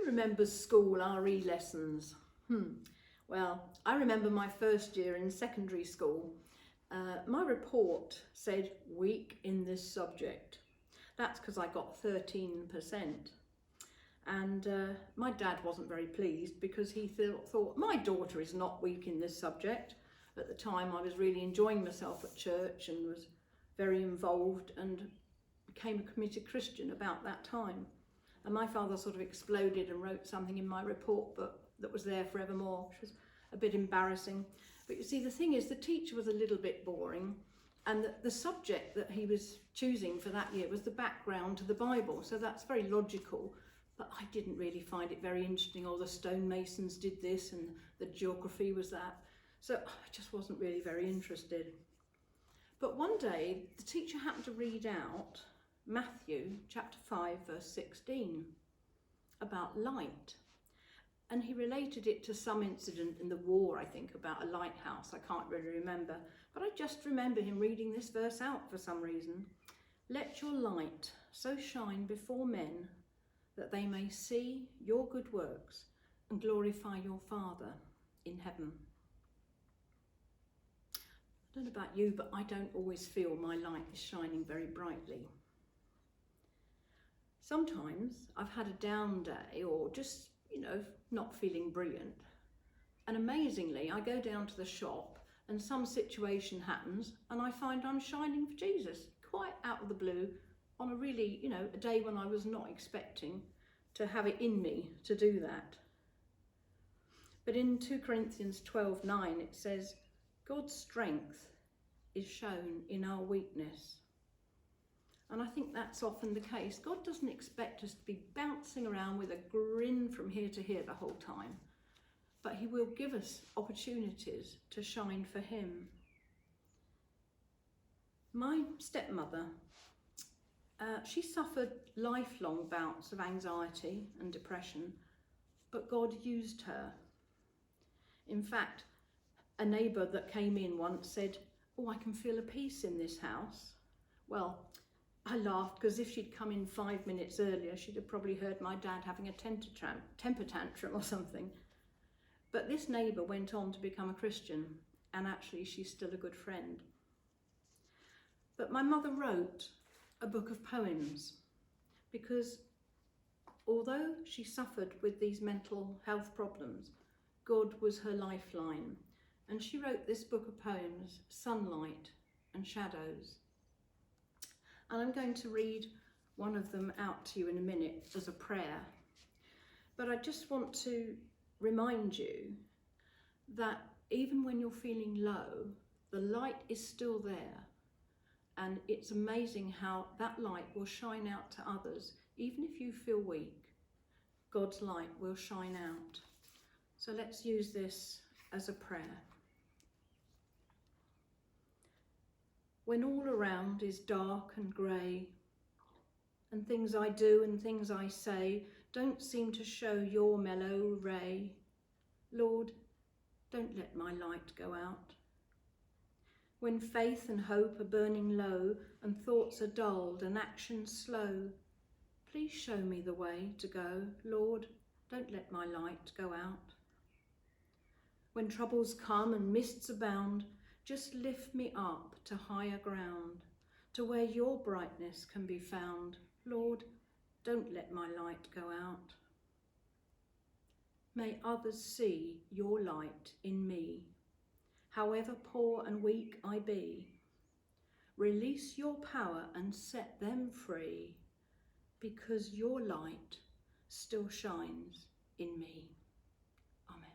remembers school RE lessons? Well, I remember my first year in secondary school. My report said weak in this subject. That's because I got 13%. And my dad wasn't very pleased because he thought my daughter is not weak in this subject. At the time I was really enjoying myself at church and was very involved and became a committed Christian about that time. And my father sort of exploded and wrote something in my report book that was there forevermore, which was a bit embarrassing. But you see, the thing is, the teacher was a little bit boring, and the subject that he was choosing for that year was the background to the Bible. So that's very logical, but I didn't really find it very interesting. Oh, the stonemasons did this and the geography was that. So I just wasn't really very interested. But one day, the teacher happened to read out Matthew chapter 5 verse 16 about light, and he related it to some incident in the war, I think, about a lighthouse. I can't really remember, but I just remember him reading this verse out for some reason. Let your light so shine before men that they may see your good works and glorify your Father in heaven. I don't know about you, but I don't always feel my light is shining very brightly. Sometimes I've had a down day or just, not feeling brilliant. And amazingly, I go down to the shop and some situation happens and I find I'm shining for Jesus, quite out of the blue, on a really, a day when I was not expecting to have it in me to do that. But in 2 Corinthians 12:9, it says, God's strength is shown in our weakness. And I think that's often the case. God doesn't expect us to be bouncing around with a grin from here to here the whole time, but he will give us opportunities to shine for him. My stepmother, she suffered lifelong bouts of anxiety and depression, but God used her. In fact, a neighbour that came in once said, "Oh, I can feel a peace in this house." Well, I laughed because if she'd come in 5 minutes earlier, she'd have probably heard my dad having a temper tantrum or something. But this neighbour went on to become a Christian, and actually she's still a good friend. But my mother wrote a book of poems because although she suffered with these mental health problems, God was her lifeline. And she wrote this book of poems, Sunlight and Shadows. And I'm going to read one of them out to you in a minute as a prayer. But I just want to remind you that even when you're feeling low, the light is still there. And it's amazing how that light will shine out to others. Even if you feel weak, God's light will shine out. So let's use this as a prayer. When all around is dark and grey, and things I do and things I say don't seem to show your mellow ray, Lord, don't let my light go out. When faith and hope are burning low, and thoughts are dulled and action slow, please show me the way to go, Lord, don't let my light go out. When troubles come and mists abound, just lift me up to higher ground, to where your brightness can be found. Lord, don't let my light go out. May others see your light in me, however poor and weak I be. Release your power and set them free, because your light still shines in me. Amen.